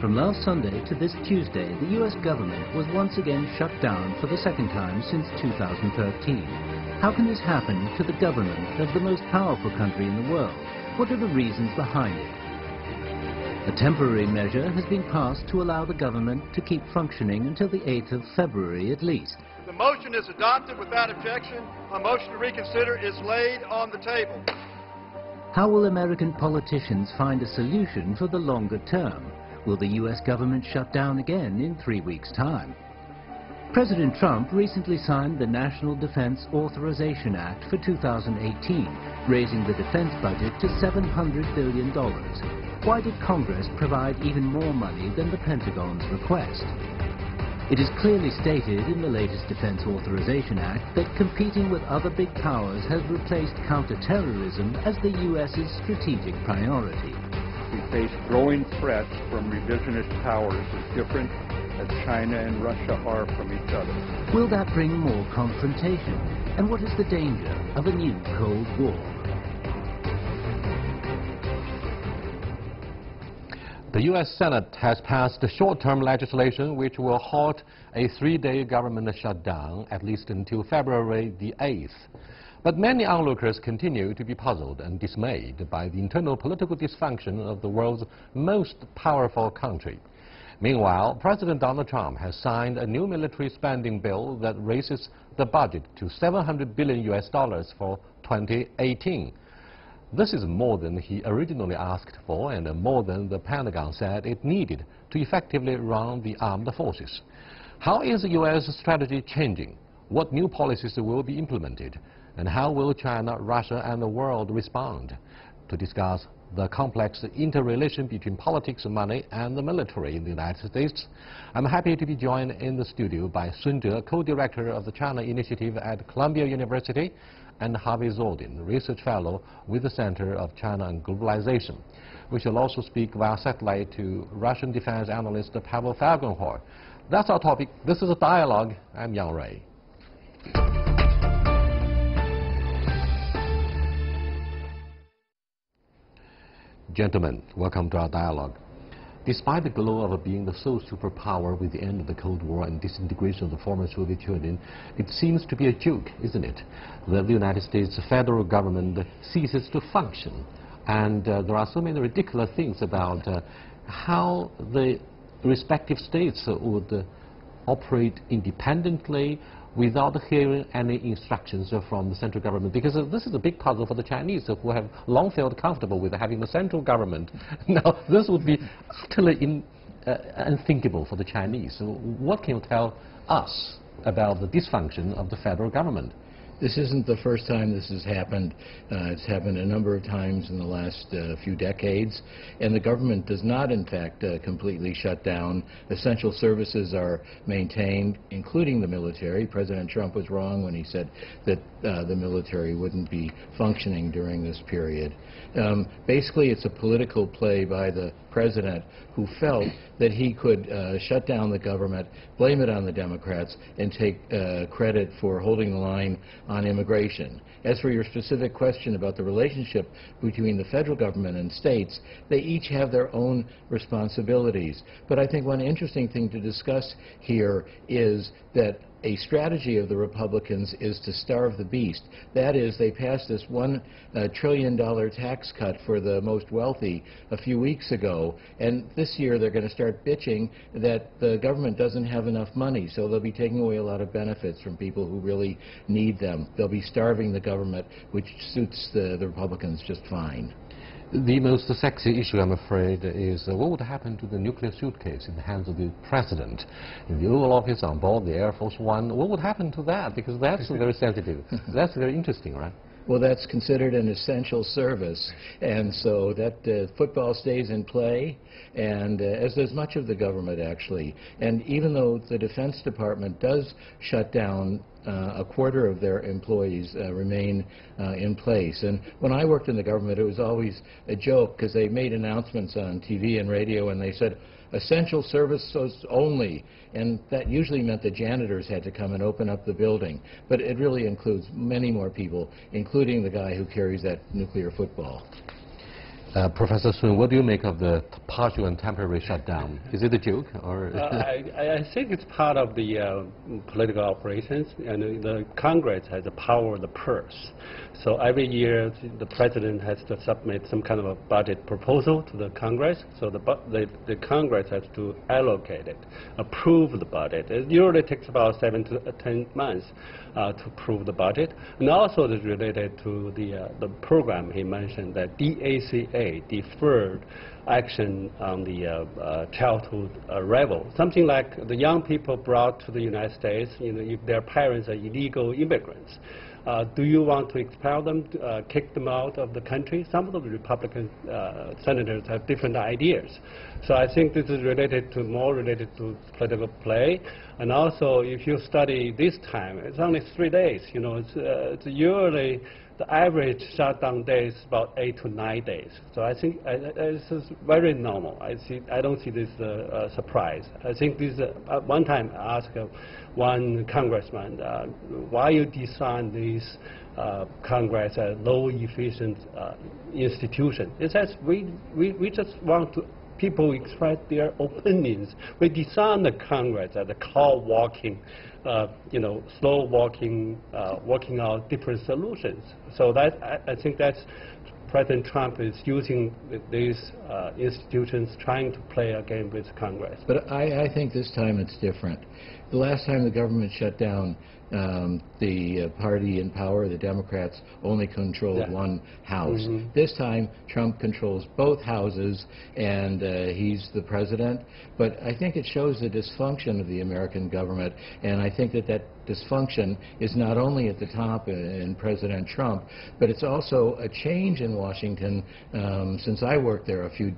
From last Sunday to this Tuesday, the US government was once again shut down for the second time since 2013. How can this happen to the government of the most powerful country in the world? What are the reasons behind it? A temporary measure has been passed to allow the government to keep functioning until the 8th of February at least. The motion is adopted without objection. A motion to reconsider is laid on the table. How will American politicians find a solution for the longer term? Will the US government shut down again in 3 weeks' time? President Trump recently signed the National Defense Authorization Act for 2018, raising the defense budget to $700 billion. Why did Congress provide even more money than the Pentagon's request? It is clearly stated in the latest Defense Authorization Act that competing with other big powers has replaced counterterrorism as the US's strategic priority. We face growing threats from revisionist powers as different as China and Russia are from each other. Will that bring more confrontation? And what is the danger of a new Cold War? The U.S. Senate has passed short-term legislation which will halt a 3-day government shutdown, at least until February the 8th. But many onlookers continue to be puzzled and dismayed by the internal political dysfunction of the world's most powerful country. Meanwhile, President Donald Trump has signed a new military spending bill that raises the budget to $700 billion for 2018. This is more than he originally asked for and more than the Pentagon said it needed to effectively run the armed forces. How is the U.S. strategy changing? What new policies will be implemented? And how will China, Russia, and the world respond? To discuss the complex interrelation between politics, money, and the military in the United States, I'm happy to be joined in the studio by Sun Zhe, co-director of the China Initiative at Columbia University, and Harvey Zordin, research fellow with the Center of China and Globalization. We shall also speak via satellite to Russian defense analyst Pavel Falkenhor. That's our topic. This is a dialogue. I'm Yang Ray. Gentlemen, welcome to our dialogue. Despite the glow of being the sole superpower with the end of the Cold War and disintegration of the former Soviet Union, it seems to be a joke, isn't it, that the United States federal government ceases to function. And there are so many ridiculous things about how the respective states would operate independently without hearing any instructions from the central government, because this is a big puzzle for the Chinese who have long felt comfortable with having the central government. Now, this would be utterly unthinkable for the Chinese. So what can you tell us about the dysfunction of the federal government? This isn't the first time this has happened. It's happened a number of times in the last few decades, and the government does not, in fact, completely shut down. Essential services are maintained, including the military. President Trump was wrong when he said that the military wouldn't be functioning during this period. Basically, it's a political play by the president who felt that he could shut down the government, blame it on the Democrats, and take credit for holding the line on immigration. As for your specific question about the relationship between the federal government and states, they each have their own responsibilities. But I think one interesting thing to discuss here is that a strategy of the Republicans is to starve the beast. That is, they passed this $1 trillion tax cut for the most wealthy a few weeks ago, and this year they're going to start bitching that the government doesn't have enough money, so they'll be taking away a lot of benefits from people who really need them. They'll be starving the government, which suits the Republicans just fine. The most sexy issue, I'm afraid, is what would happen to the nuclear suitcase in the hands of the president in the Oval Office on board the Air Force One? What would happen to that? Because that's very sensitive. That's very interesting, right? Well, that's considered an essential service, and so that football stays in play, and as does much of the government, actually. And even though the Defense Department does shut down, a quarter of their employees remain in place. And when I worked in the government, it was always a joke because they made announcements on TV and radio, and they said, essential services only, and that usually meant the janitors had to come and open up the building. But it really includes many more people, including the guy who carries that nuclear football. Professor Sun, what do you make of the partial and temporary shutdown? Is it a joke, or? I think it's part of the political operations, and the Congress has the power of the purse. So every year, the president has to submit some kind of a budget proposal to the Congress. So the Congress has to allocate it, approve the budget. It usually takes about 7 to 10 months to approve the budget. And also it's related to the program he mentioned, that DACA, Deferred Action on the Childhood Arrival. Something like the young people brought to the United States, if their parents are illegal immigrants. Do you want to expel them, kick them out of the country? Some of the Republican senators have different ideas. So I think this is more related to political play. And also, if you study this time, it's only 3 days. It's usually the average shutdown day is about 8 to 9 days. So I think this is very normal. I don't see this surprise. I think this one time I asked one congressman, why you design this Congress a low efficient institution? It says we just want to people express their opinions. We design the Congress as a cow walking, slow walking, working out different solutions. So that I think that's President Trump is using these institutions, trying to play a game with Congress. But I think this time it's different. The last time the government shut down, the party in power, the Democrats, only controlled one house. This time, Trump controls both houses, and he's the president. But I think it shows the dysfunction of the American government, and I think that dysfunction is not only at the top in President Trump, but it's also a change in Washington since I worked there a few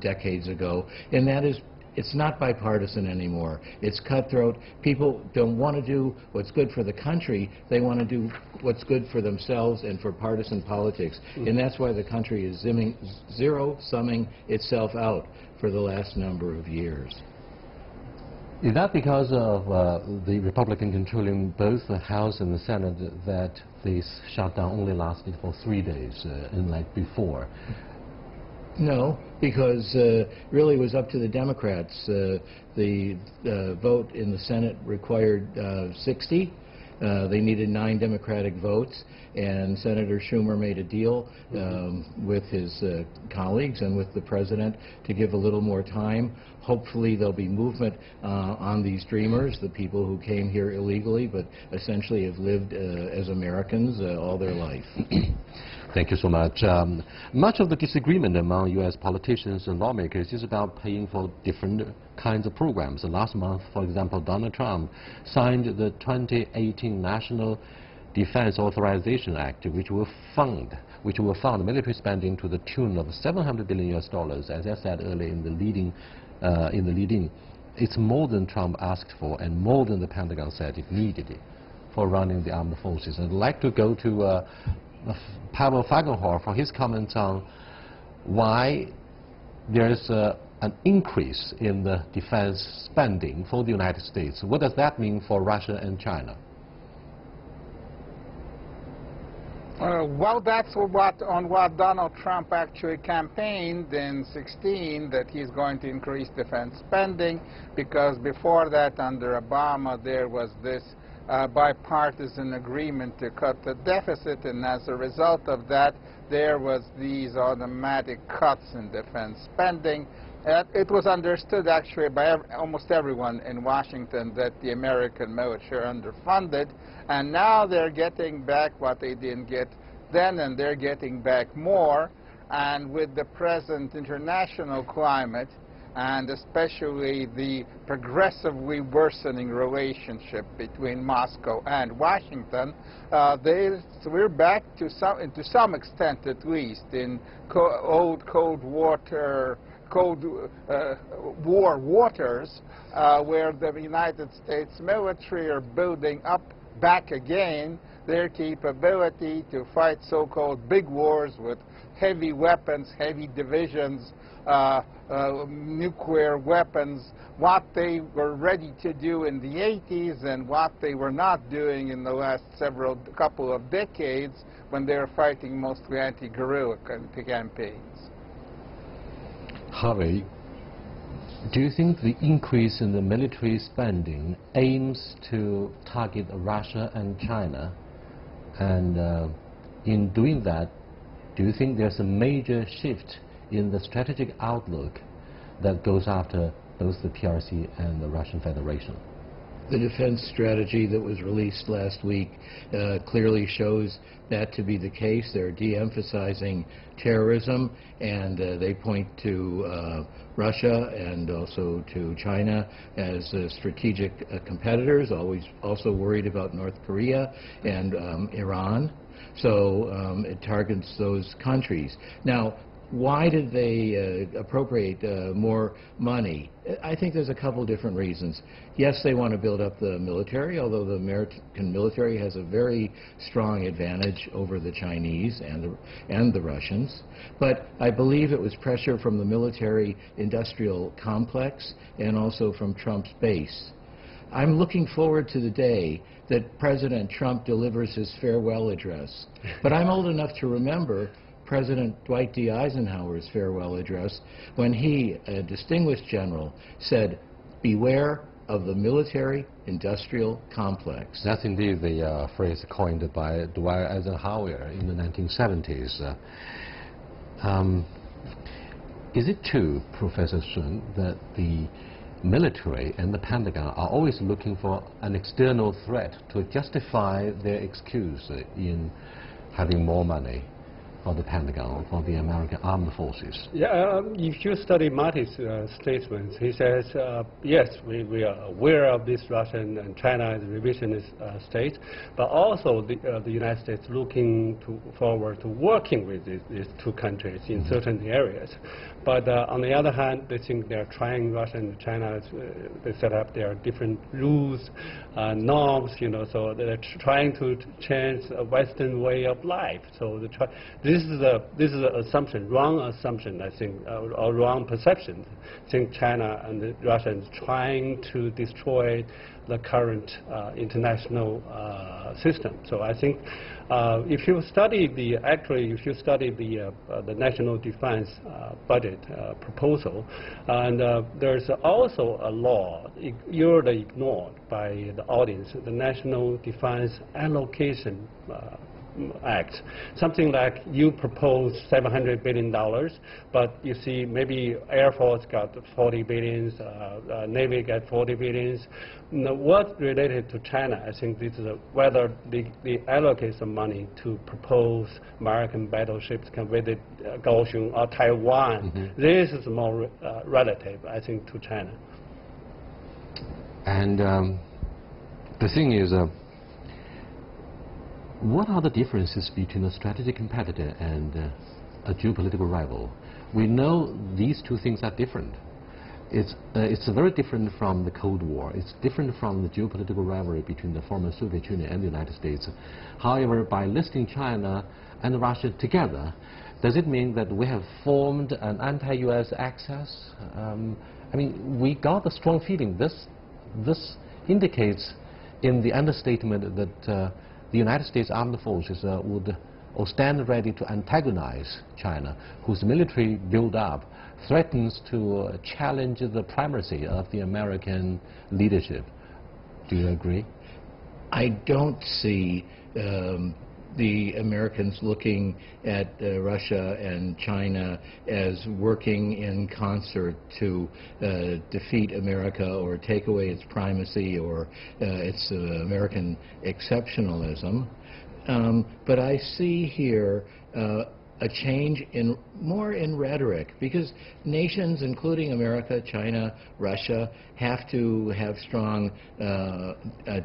decades ago, and that is it's not bipartisan anymore. It's cutthroat. People don't want to do what's good for the country. They want to do what's good for themselves and for partisan politics. And that's why the country is zero-summing itself out for the last number of years. Is that because of the Republican controlling both the House and the Senate that this shutdown only lasted for 3 days, unlike before? No, because really it was up to the Democrats. The vote in the Senate required 60. They needed 9 Democratic votes, and Senator Schumer made a deal with his colleagues and with the president to give a little more time. Hopefully there'll be movement on these dreamers, the people who came here illegally but essentially have lived as Americans all their life. Thank you so much. Much of the disagreement among U.S. politicians and lawmakers is about paying for different kinds of programs. Last month, for example, Donald Trump signed the 2018 National Defense Authorization Act, which will fund military spending to the tune of $700 billion. As I said earlier in the leading, it's more than Trump asked for and more than the Pentagon said it needed for running the armed forces. I'd like to go to Pavel Fagenhor for his comments on why there is an increase in the defense spending for the United States. What does that mean for Russia and China? Well, that's what Donald Trump actually campaigned in 2016, that he's going to increase defense spending, because before that, under Obama, there was this bipartisan agreement to cut the deficit, and as a result of that, there was these automatic cuts in defense spending. It was understood actually by almost everyone in Washington that the American military are underfunded, and now they're getting back what they didn't get then, and they're getting back more. And with the present international climate, and especially the progressively worsening relationship between Moscow and Washington, we're back to some extent, at least, in old Cold War waters, where the United States military are building up back again their capability to fight so-called big wars with heavy weapons, heavy divisions, nuclear weapons, what they were ready to do in the 80s and what they were not doing in the last couple of decades when they were fighting mostly anti-guerrilla campaigns. Harvey, do you think the increase in the military spending aims to target Russia and China? And in doing that, do you think there's a major shift in the strategic outlook that goes after both the PRC and the Russian Federation? The defense strategy that was released last week clearly shows that to be the case. They're de-emphasizing terrorism, and they point to Russia and also to China as strategic competitors, always also worried about North Korea and Iran. So it targets those countries. Now, why did they appropriate more money? I think there's a couple different reasons. Yes, they want to build up the military, although the American military has a very strong advantage over the Chinese and the Russians. But I believe it was pressure from the military-industrial complex and also from Trump's base. I'm looking forward to the day that President Trump delivers his farewell address. But I'm old enough to remember President Dwight D. Eisenhower's farewell address when he, a distinguished general, said, "Beware of the military-industrial complex." That's indeed the phrase coined by Dwight Eisenhower in the 1970s. Is it true, Professor Sun, that the military and the Pentagon are always looking for an external threat to justify their excuse in having more money for the Pentagon, for the American armed forces? Yeah, if you study Marty's statements, he says, yes, we are aware of this Russian and China as revisionist state, but also the United States looking forward to working with these two countries in certain areas. But on the other hand, they think they're trying Russia and China. They set up their different rules, norms, so they're trying to change a Western way of life. So this is an assumption, wrong assumption, I think, or wrong perception. I think China and Russia is trying to destroy the current international system. So I think if you study the national defense budget proposal, and there's also a law usually ignored by the audience, the National Defense Allocation Act. Something like you propose $700 billion, but you see maybe Air Force got 40 billions, Navy got 40 billions. Now, what related to China, I think this is whether they allocate some money to propose American battleships can visit Kaohsiung or Taiwan. This is more relative, I think, to China. And the thing is, what are the differences between a strategic competitor and a geopolitical rival? We know these two things are different. It's very different from the Cold War. It's different from the geopolitical rivalry between the former Soviet Union and the United States. However, by listing China and Russia together, does it mean that we have formed an anti-U.S. axis? I mean, we got a strong feeling. This indicates in the understatement that the United States Armed Forces would stand ready to antagonize China, whose military build-up threatens to challenge the primacy of the American leadership. Do you agree? I don't see the Americans looking at Russia and China as working in concert to defeat America or take away its primacy or its American exceptionalism. But I see here a change more in rhetoric, because nations, including America, China, Russia, have to have strong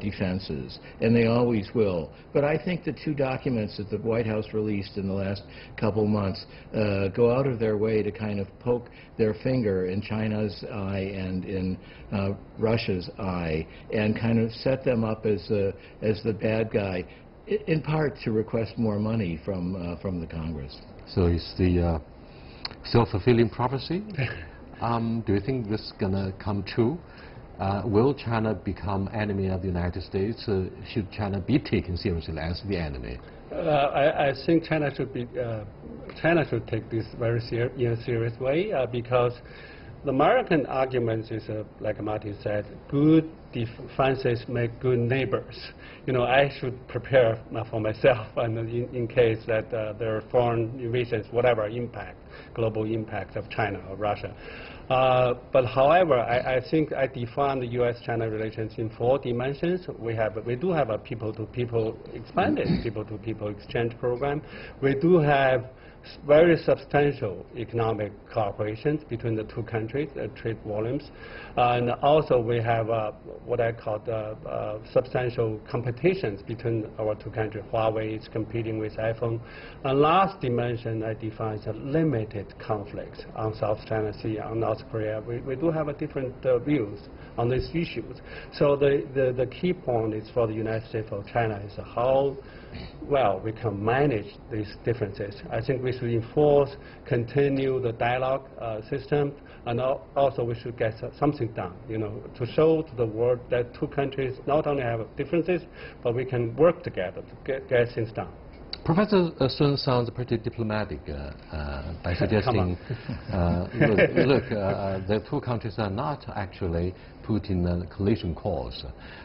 defenses, and they always will. But I think the two documents that the White House released in the last couple months go out of their way to kind of poke their finger in China's eye and in Russia's eye, and kind of set them up as the bad guy, in part to request more money from the Congress. So it's the self-fulfilling prophecy. Do you think this is going to come true? Will China become enemy of the United States? Should China be taken seriously as the enemy? I think China should take this very in a serious way because the American argument is, like Martin said, good defenses make good neighbors. I should prepare for myself and in case that there are foreign invasions, whatever impact, global impact of China or Russia. But however, I think I define the U.S.-China relations in 4 dimensions. We do have a people-to-people expanded people-to-people exchange program. We do have very substantial economic cooperation between the 2 countries, trade volumes. And also we have what I call substantial competitions between our 2 countries. Huawei is competing with iPhone. And last dimension I define is a limited conflict on South China Sea, on North Korea. We do have a different views on these issues. So the key point is for the United States or China is how well we can manage these differences. I think we should continue the dialogue system, and also we should get something done, to show to the world that 2 countries not only have differences, but we can work together to get things done. Professor Sun sounds pretty diplomatic by suggesting, look, the 2 countries are not actually put in a collision course.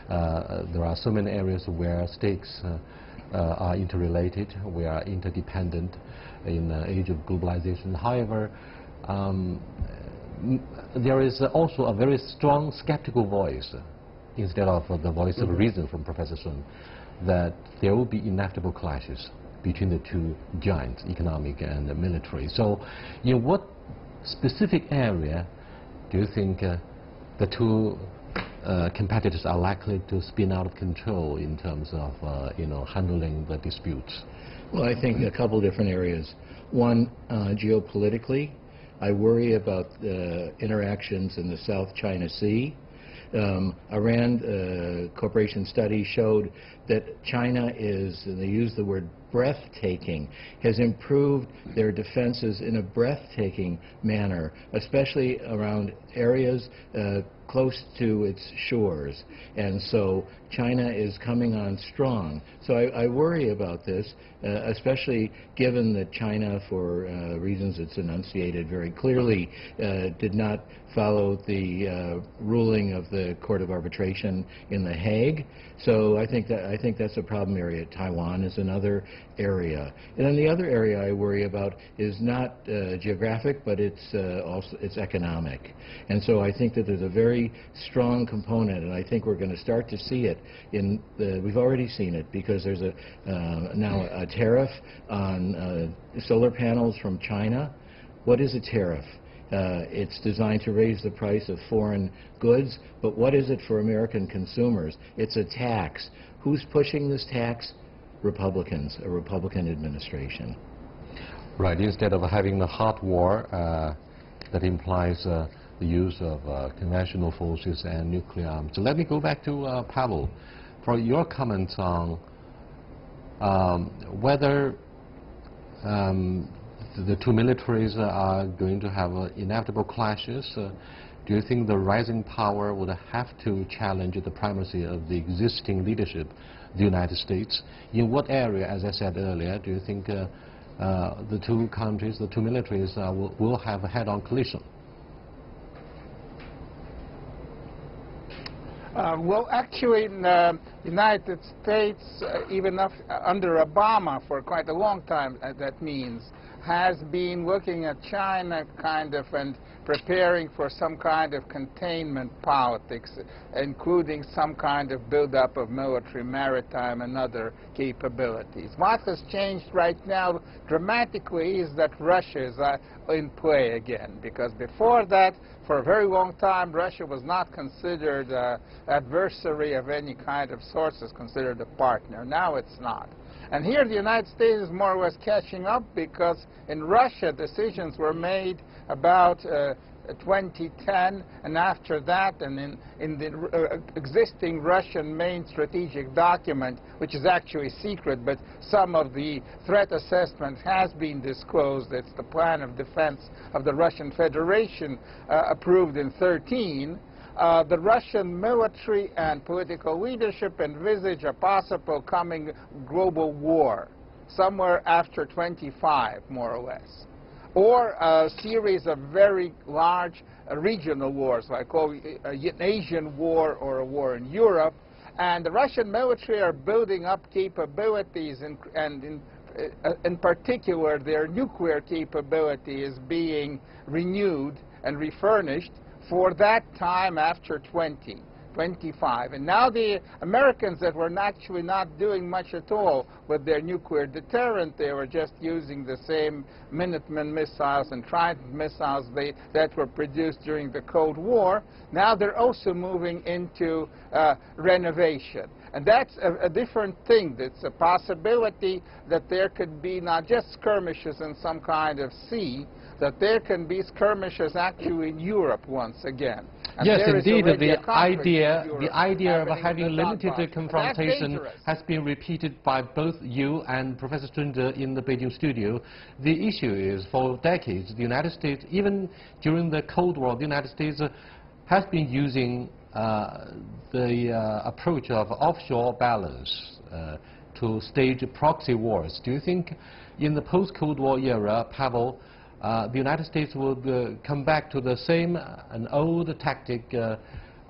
There are so many areas where stakes are interrelated, we are interdependent in the age of globalization. However, there is also a very strong skeptical voice, instead of the voice of reason from Professor Sun, that there will be inevitable clashes between the 2 giants, economic and military. So, in what specific area do you think the 2 competitors are likely to spin out of control in terms of handling the disputes? Well, I think a couple different areas. One, geopolitically, I worry about interactions in the South China Sea. Iran Corporation study showed that China is, and they use the word breathtaking, has improved their defenses in a breathtaking manner, especially around areas close to its shores. And so China is coming on strong. So I worry about this, especially given that China, for reasons it's enunciated very clearly, did not follow the ruling of the Court of Arbitration in The Hague. So I think that's a problem area. Taiwan is another area. And then the other area I worry about is not geographic, but it's economic. And so I think that there's a very strong component, and I think we're going to start to see it we've already seen it, because there's now a tariff on solar panels from China. What is a tariff? It's designed to raise the price of foreign goods, but what is it for American consumers? It's a tax. Who's pushing this tax? Republicans, a Republican administration. Right, instead of having the hot war that implies the use of conventional forces and nuclear arms. So let me go back to Pavel for your comments on whether the 2 militaries are going to have inevitable clashes. Do you think the rising power would have to challenge the primacy of the existing leadership, the United States? In what area, as I said earlier, do you think the 2 countries, the 2 militaries will have a head-on collision? Well, actually, in the United States, even under Obama for quite a long time, that means, has been looking at China and preparing for some kind of containment politics, including some kind of buildup of military, maritime, and other capabilities. What has changed right now dramatically is that Russia is in play again, because before that, for a very long time, Russia was not considered an adversary of any kind of sorts, it's considered a partner. Now it's not. And here the United States is more or less catching up, because in Russia decisions were made about 2010, and after that, and in the existing Russian main strategic document, which is actually secret, but some of the threat assessment has been disclosed. It's the plan of defense of the Russian Federation approved in 2013. The Russian military and political leadership envisage a possible coming global war. somewhere after 25, more or less, or a series of very large regional wars, like an Asian war or a war in Europe. And the Russian military are building up capabilities, and in particular, their nuclear capability is being renewed and refurnished for that time after 25. And now the Americans that were actually not doing much at all with their nuclear deterrent, they were just using the same Minuteman missiles and Trident missiles that were produced during the Cold War. Now they're also moving into renovation. And that's a different thing. It's a possibility that there could be not just skirmishes in some kind of sea, that there can be skirmishes actually in Europe once again. And yes, indeed, the idea of having limited confrontation has been repeated by both you and Professor Sunde in the Beijing studio. The issue is, for decades, the United States, even during the Cold War, the United States has been using the approach of offshore balance to stage proxy wars. Do you think in the post-Cold War era, Pavel, the United States would come back to the same, an old tactic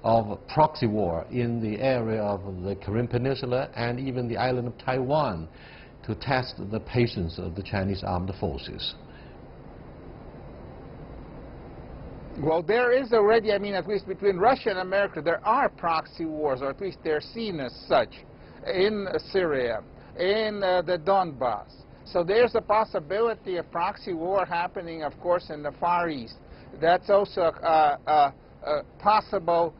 of proxy war in the area of the Korean Peninsula and even the island of Taiwan to test the patience of the Chinese armed forces? Well, there is already, I mean, at least between Russia and America, there are proxy wars, or at least they're seen as such, in Syria, in the Donbass. So there's a possibility of proxy war happening, of course, in the Far East. That's also a possible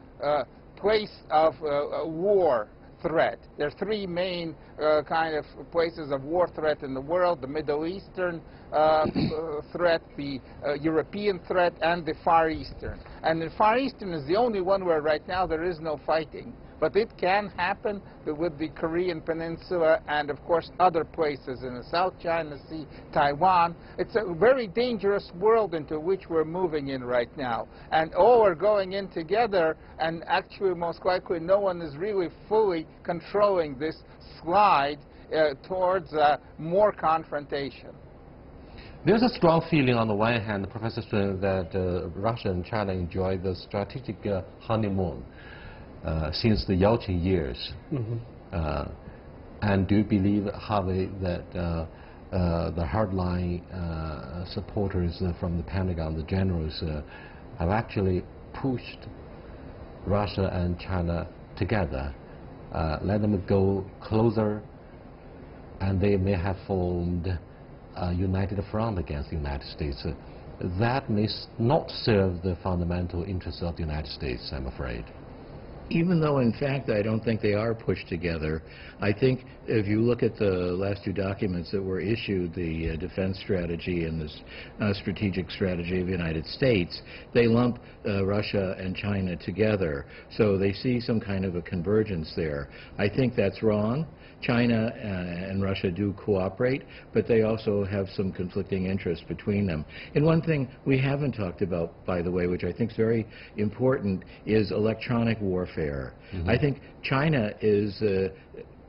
place of war threat. There are three main kind of places of war threat in the world: the Middle Eastern threat, the European threat, and the Far Eastern. And the Far Eastern is the only one where right now there is no fighting. But it can happen with the Korean Peninsula and, of course, other places in the South China Sea, Taiwan. It's a very dangerous world into which we're moving in right now. And all are going in together, and actually, most likely, no one is really fully controlling this slide towards more confrontation. There's a strong feeling on the one hand, Professor Sun, that Russia and China enjoy the strategic honeymoon since the Yeltsin years. Mm-hmm. And do you believe, Harvey, that the hardline supporters from the Pentagon, the generals, have actually pushed Russia and China together, let them go closer, and they may have formed a united front against the United States? That may not serve the fundamental interests of the United States, I'm afraid. Even though, in fact, I don't think they are pushed together, I think if you look at the last two documents that were issued, the defense strategy and the strategic strategy of the United States, they lump Russia and China together. So they see some kind of a convergence there. I think that's wrong. China and Russia do cooperate, but they also have some conflicting interests between them. And one thing we haven't talked about, by the way, which I think is very important, is electronic warfare. Mm-hmm. I think China is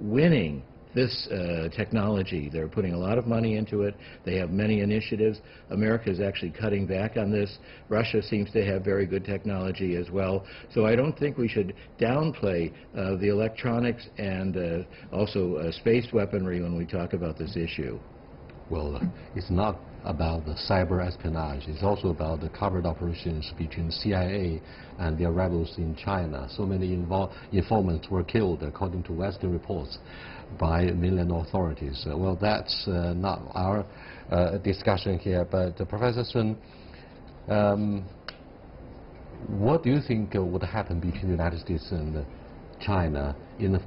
winning this technology. They're putting a lot of money into it. They have many initiatives. America is actually cutting back on this. Russia seems to have very good technology as well. So I don't think we should downplay the electronics and also space weaponry when we talk about this issue. Well, it's not about the cyber espionage. It's also about the covert operations between CIA and their rebels in China. So many informants were killed, according to Western reports, by mainland authorities. Well, that's not our discussion here, but Professor Sun, what do you think would happen between the United States and China in the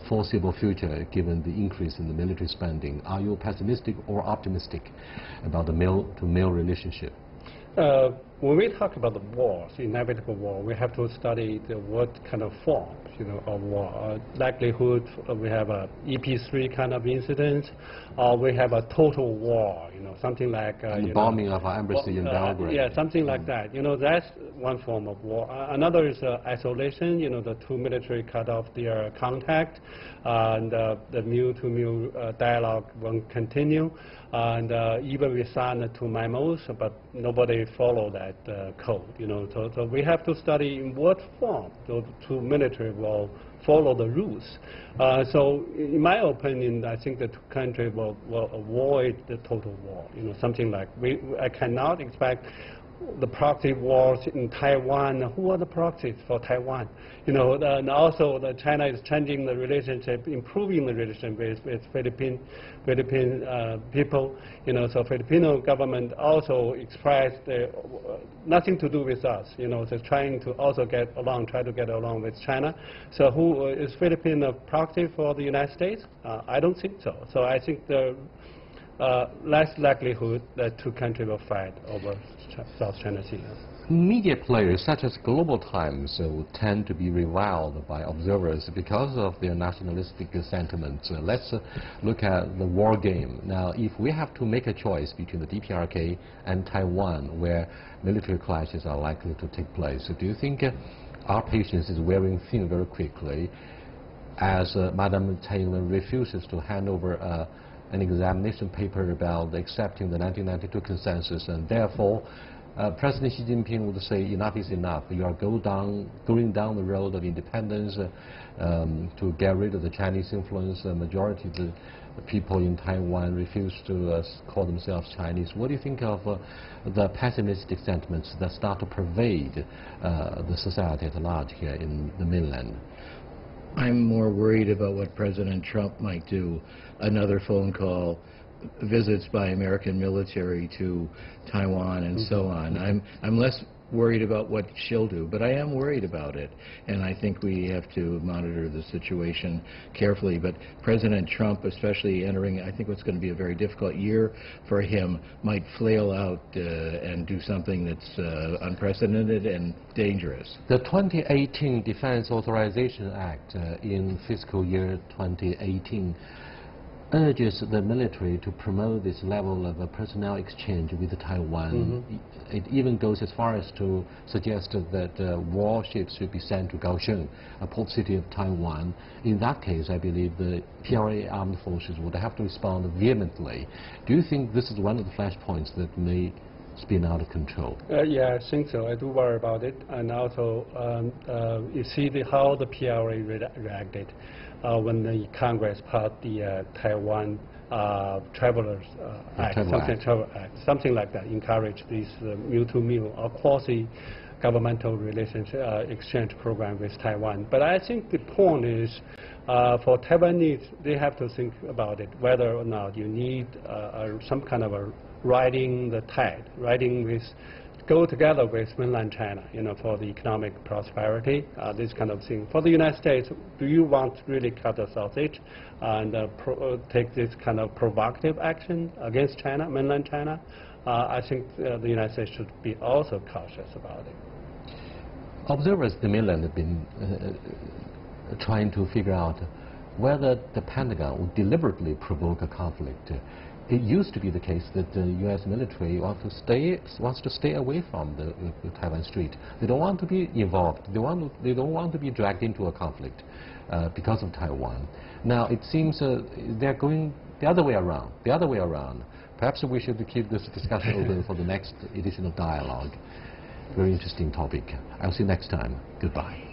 foreseeable future, given the increase in the military spending? Are you pessimistic or optimistic about the male-to-male relationship? When we talk about the wars, inevitable war, we have to study what kind of form, of war. Likelihood we have a EP3 kind of incident, or we have a total war, something like the bombing of our embassy in Belgrade. Yeah, something like that. That's one form of war. Another is isolation. You know, the two military cut off their contact, and the mule-to-mule dialogue won't continue. And even we signed 2 memos, but nobody followed that code. You know, so we have to study in what form those two military will follow the rules. So in my opinion, I think the two countries will avoid the total war. You know, something like I cannot expect the proxy wars in Taiwan. Who are the proxies for Taiwan? You know, and also China is changing the relationship, improving the relationship with Philippine people. You know, so Filipino government also expressed nothing to do with us. You know, so trying to also try to get along with China. So who is Philippine a proxy for the United States? I don't think so. So I think the less likelihood that two countries will fight over South China Sea. Media players such as Global Times tend to be reviled by observers because of their nationalistic sentiments. Let's look at the war game. Now, if we have to make a choice between the DPRK and Taiwan, where military clashes are likely to take place, do you think our patience is wearing thin very quickly as Madam Taylor refuses to hand over an examination paper about accepting the 1992 consensus, and therefore President Xi Jinping would say enough is enough. You are going down the road of independence to get rid of the Chinese influence. The majority of the people in Taiwan refuse to call themselves Chinese. What do you think of the pessimistic sentiments that start to pervade the society at large here in the mainland? I'm more worried about what President Trump might do. Another phone call, visits by American military to Taiwan, and so on. I'm less worried about what she'll do, but I am worried about it, and I think we have to monitor the situation carefully. But President Trump, especially entering, I think what's going to be a very difficult year for him, might flail out and do something that's unprecedented and dangerous. The 2018 Defense Authorization Act in fiscal year 2018 urges the military to promote this level of personnel exchange with Taiwan. It even goes as far as to suggest that warships should be sent to Kaohsiung, a port city of Taiwan. In that case, I believe the PRA armed forces would have to respond vehemently. Do you think this is one of the flashpoints that may spin out of control? Yeah, I think so. I do worry about it. And also, you see how the PRA reacted when the Congress passed the Taiwan Travelers Act, something like that, encourage this mule-to-mule or quasi-governmental relationship exchange program with Taiwan. But I think the point is, for Taiwanese, they have to think about it, whether or not you need some kind of a riding the tide, go together with mainland China, you know, for the economic prosperity, this kind of thing. For the United States, do you want to really cut the sausage and take this kind of provocative action against China, mainland China? I think the United States should be also cautious about it. Observers in the mainland have been trying to figure out whether the Pentagon would deliberately provoke a conflict. It used to be the case that the U.S. military wants to stay away from the Taiwan Strait. They don't want to be involved. They don't want to be dragged into a conflict because of Taiwan. Now it seems they're going the other way around. Perhaps we should keep this discussion open for the next edition of Dialogue. Very interesting topic. I'll see you next time. Goodbye.